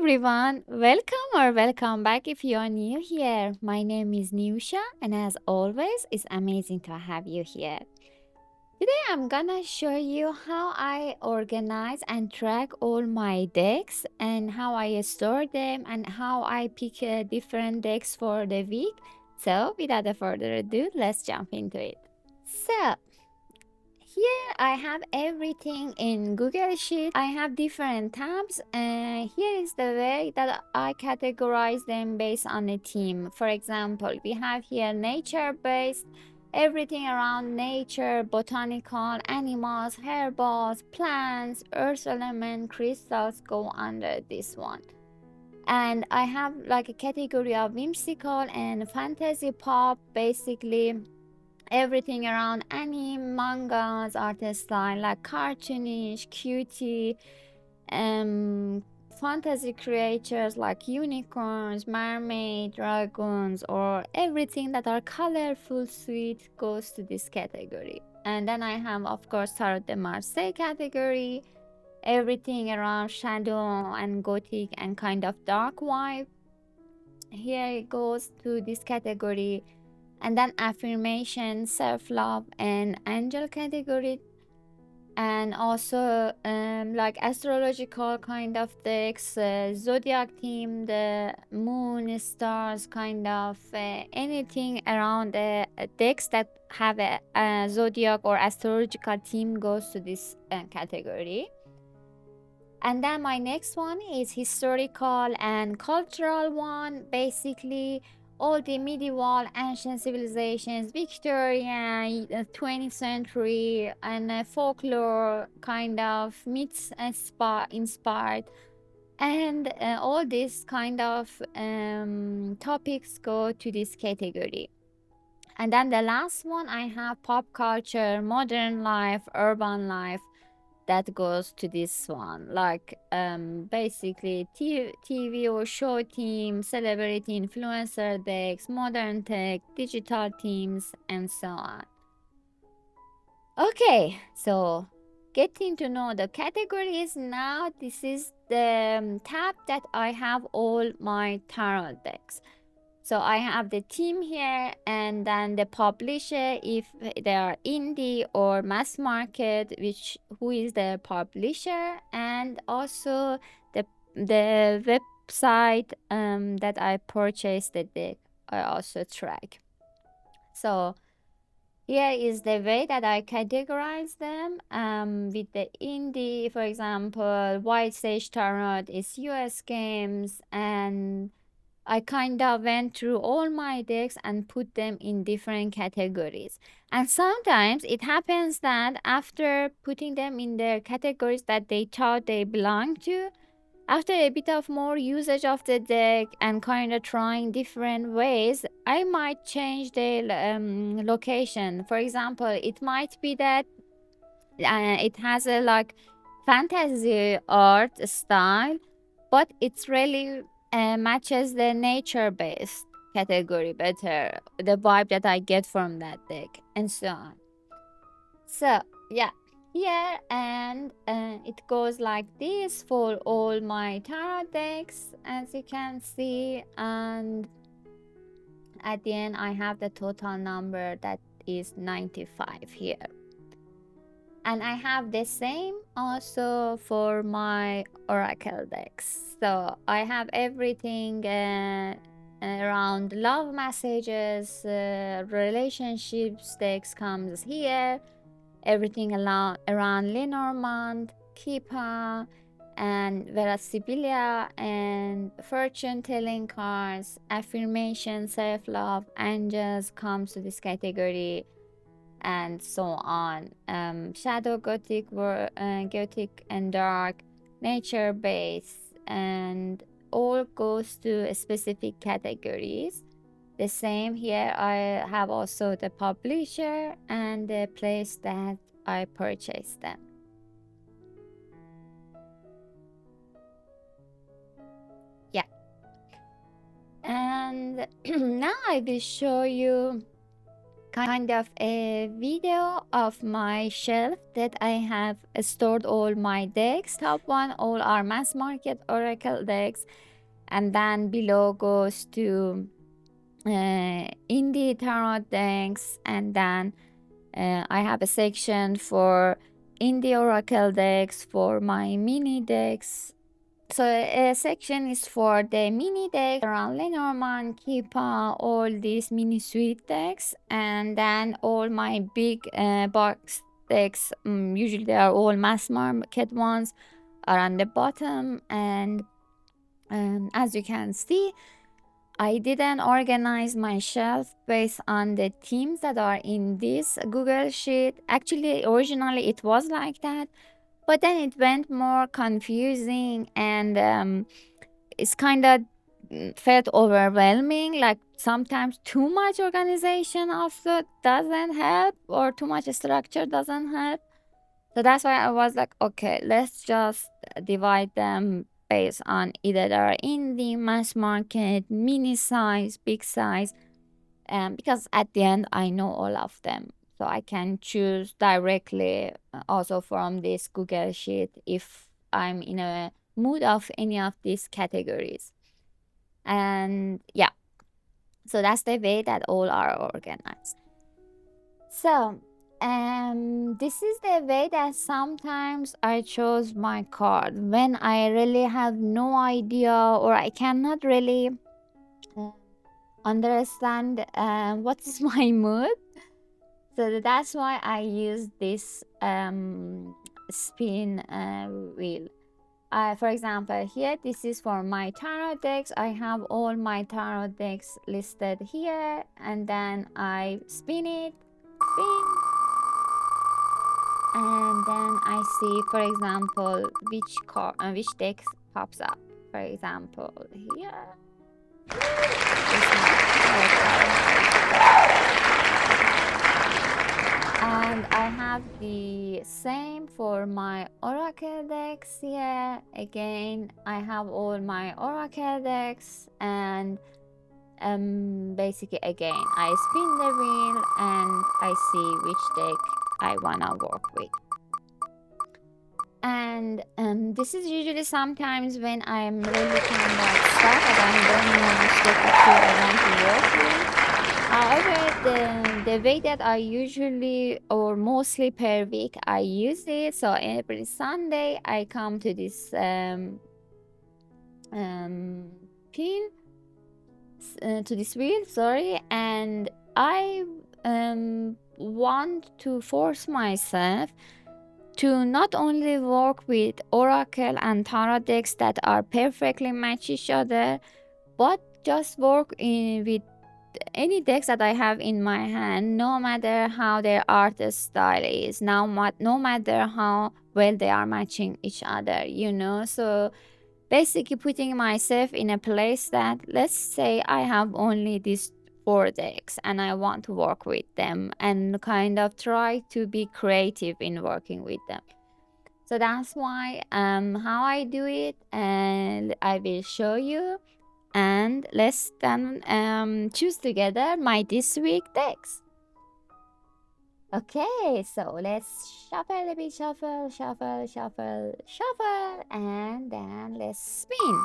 everyone, welcome back if you are new here. My name is Nusha, and as always, it's amazing to have you here. Today, I'm gonna show you how I organize and track all my decks and how I store them and how I pick different decks for the week. So, without a further ado, let's jump into it. So, here I have everything in Google Sheet. I have different tabs and here is the way that I categorize them based on a theme. For example, we have here nature based, everything around nature, botanical, animals, herbals, plants, earth element, crystals go under this one. And I have like a category of whimsical and fantasy pop, basically everything around anime, mangas, art style like cartoonish, cutie, fantasy creatures like unicorns, mermaid, dragons, or everything that are colorful, sweet goes to this category. And then I have, of course, Tarot de Marseille category, everything around shadow and gothic and kind of dark vibe. Here it goes to this category, and then affirmation, self-love, and angel category, and also like astrological kind of decks, zodiac theme, the moon, stars, kind of anything around the decks that have a zodiac or astrological theme goes to this category. And then my next one is historical and cultural one. Basically, all the medieval, ancient civilizations, Victorian, 20th century, and folklore kind of myths inspired. And all these kind of topics go to this category. And then the last one I have pop culture, modern life, urban life, that goes to this one, like basically TV or show team, celebrity influencer decks, modern tech, digital teams, and so on. Okay, so getting to know the categories now, this is the tab that I have all my tarot decks. So I have the team here, and then the publisher, if they are indie or mass market, which who is the publisher, and also the website that I purchased the deck. I also track. So here is the way that I categorize them. With the indie, for example, White Sage Tarot is US games, and I kind of went through all my decks and put them in different categories. And sometimes it happens that after putting them in the categories that they thought they belong to, after a bit of more usage of the deck and kind of trying different ways, I might change the location. For example, it might be that it has a like fantasy art style, but it's really matches the nature based category better, the vibe that I get from that deck, and so on. So yeah, here, and it goes like this for all my tarot decks, as you can see. And at the end I have the total number that is 95 here. And I have the same also for my oracle decks. So I have everything around love messages, relationships decks comes here. Everything around Lenormand, Kipper, and Verasibilia, and fortune telling cards, affirmation, self-love, angels comes to this category, and so on. Shadow gothic, gothic and dark, nature based, and all goes to specific categories. The same here, I have also the publisher and the place that I purchased them. Yeah. And now I will show you kind of a video of my shelf that I have stored all my decks. Top one, all are mass market Oracle decks, and then below goes to indie tarot decks, and then I have a section for indie Oracle decks, for my mini decks. So a section is for the mini deck around Lenormand, Kipper, all these mini suite decks, and then all my big box decks, usually they are all mass market ones, are on the bottom. And as you can see, I didn't organize my shelf based on the themes that are in this Google Sheet. Actually, originally it was like that, but then it went more confusing, and it's kind of felt overwhelming. Like sometimes too much organization also doesn't help, or too much structure doesn't help. So that's why I was like, okay, let's just divide them based on either they're indie, mass market, mini size, big size, because at the end I know all of them. So I can choose directly also from this Google Sheet if I'm in a mood of any of these categories. And yeah, so that's the way that all are organized. So this is the way that sometimes I chose my card when I really have no idea, or I cannot really uh, understand what is my mood. So that's why I use this spin wheel. For example, here, this is for my tarot decks. I have all my tarot decks listed here, and then I spin it, spin, and then I see, for example, which deck pops up. For example, here, this and I have the same for my Oracle decks here. Again, I have all my Oracle decks, and basically again, I spin the wheel and I see which deck I wanna work with. And this is usually sometimes when I'm really kind of stuck and I don't know which deck actually I want to work with. However, the way that I usually, or mostly per week, I use it. So every Sunday I come to this pin, to this wheel, sorry, and I want to force myself to not only work with Oracle and Tarot decks that are perfectly match each other, but just work with any decks that I have in my hand, no matter how their art style is, no matter how well they are matching each other, you know. So basically putting myself in a place that, let's say I have only these 4 decks and I want to work with them, and kind of try to be creative in working with them. So that's why how I do it, and I will show you. And let's then choose together my this week decks. Okay, so let's shuffle a bit, shuffle, shuffle, shuffle, shuffle, and then let's spin.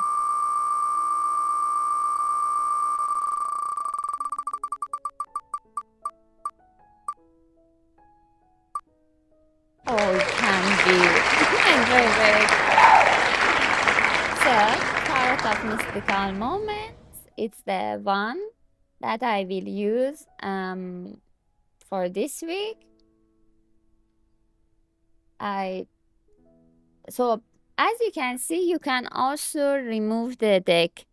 Oh, it can be very, very so, Tarot of Mystical Moments. It's the one that I will use for this week. So as you can see, you can also remove the deck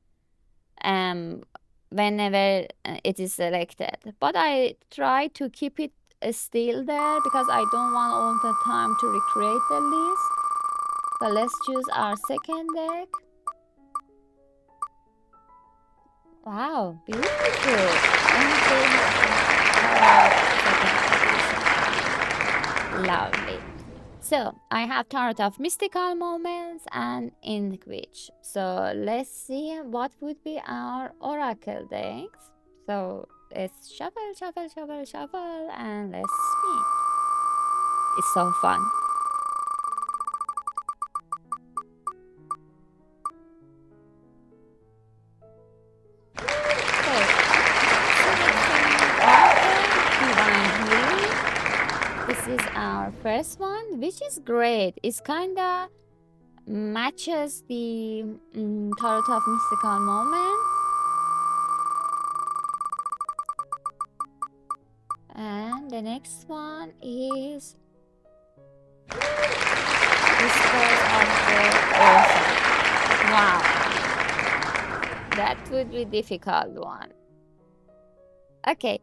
whenever it is selected, but I try to keep it still there because I don't want all the time to recreate the list. So let's choose our second deck. Wow, beautiful. Lovely. So I have Tarot of Mystical Moments and Inkwitch. So let's see what would be our Oracle decks. So Let's shuffle, shuffle, shuffle, shuffle, and let's spin. It's so fun. Okay, divine healing. This is our first one, which is great. It's kinda matches the Tarot of Mystical Moment. And the next one is Whispers of the Ocean. Wow, that would be difficult one. Okay,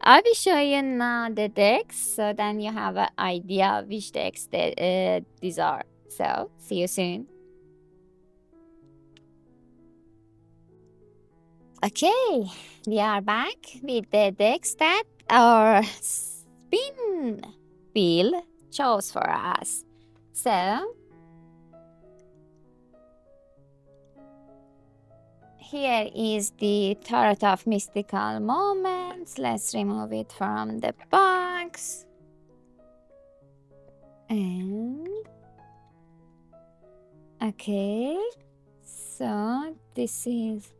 I will show you now the decks, so then you have an idea which decks these are. So, see you soon. Okay, we are back with the decks that our spin wheel chose for us. So, here is the Tarot of Mystical Moments. Let's remove it from the box. And okay, so this is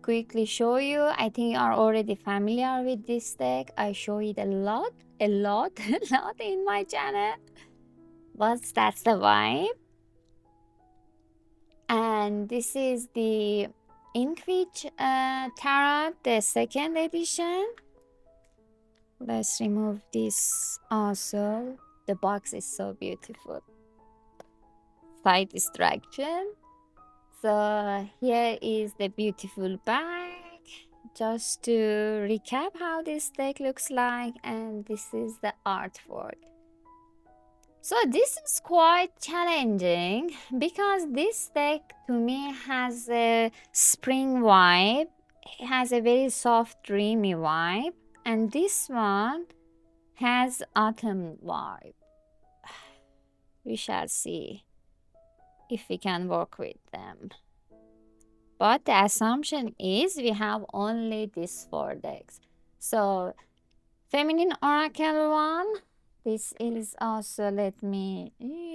quickly show you. I think you are already familiar with this deck. I show it a lot, a lot in my channel. But that's the vibe. And this is the Inkwich Tarot, the second edition. Let's remove this also. The box is so beautiful. Side distraction. So here is the beautiful bag. Just to recap how this deck looks like, and this is the artwork. So this is quite challenging because this deck to me has a spring vibe. It has a very soft, dreamy vibe, and this one has autumn vibe. We shall see if we can work with them. But the assumption is we have only these 4 decks. So, Feminine Oracle one. This is also, let me,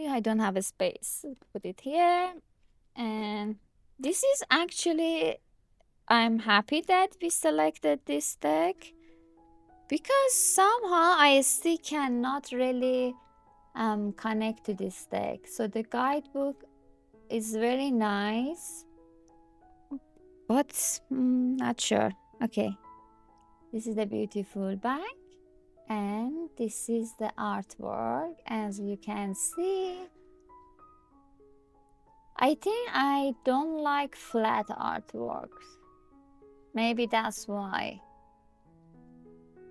I don't have a space. Put it here. And this is actually, I'm happy that we selected this deck. Because somehow I still cannot really connect to this deck. So the guidebook is very nice. But not sure. Okay. This is the beautiful bag. And this is the artwork. As you can see, I think I don't like flat artworks. Maybe that's why.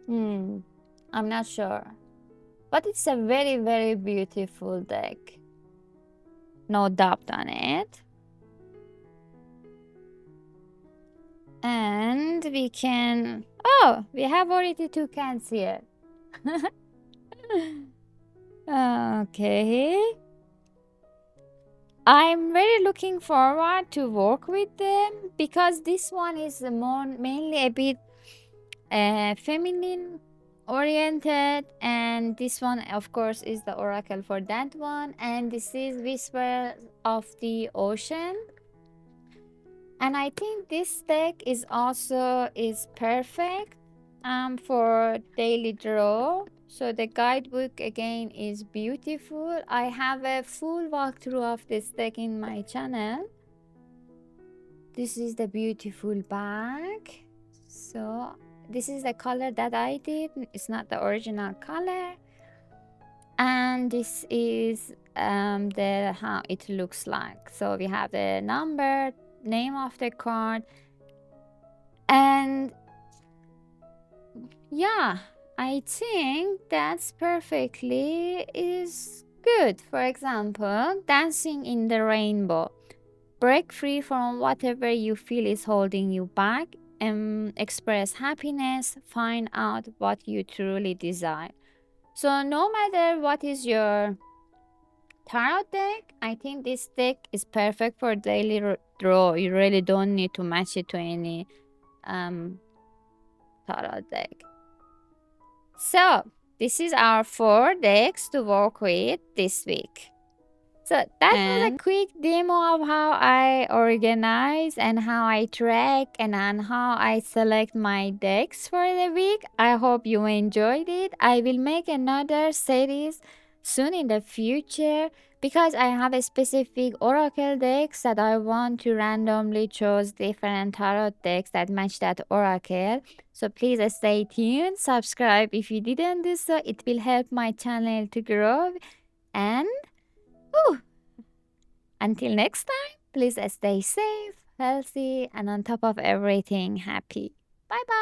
I'm not sure. But it's a very, very beautiful deck. No doubt on it. And we can... Oh, we have already 2 cans here. Okay. I'm very looking forward to work with them because this one is mainly a bit feminine oriented, and this one of course is the oracle for that one, and this is Whisper of the Ocean. And I think this deck is also perfect for daily draw. So the guidebook again is beautiful. I have a full walkthrough of this deck in my channel. This is the beautiful bag. So this is the color that I did. It's not the original color. And this is how it looks like. So we have the number, name of the card, and yeah, I think that's perfectly is good. For example, dancing in the rainbow. Break free from whatever you feel is holding you back and express happiness. Find out what you truly desire. So no matter what is your tarot deck, I think this deck is perfect for daily draw. You really don't need to match it to any tarot deck. So, this is our 4 decks to work with this week. So that was a quick demo of how I organize and how I track and on how I select my decks for the week. I hope you enjoyed it. I will make another series soon in the future because I have a specific oracle decks that I want to randomly choose different tarot decks that match that oracle. So please stay tuned, subscribe if you didn't do so. It will help my channel to grow and whew, until next time, please stay safe, healthy, and on top of everything, happy. Bye bye.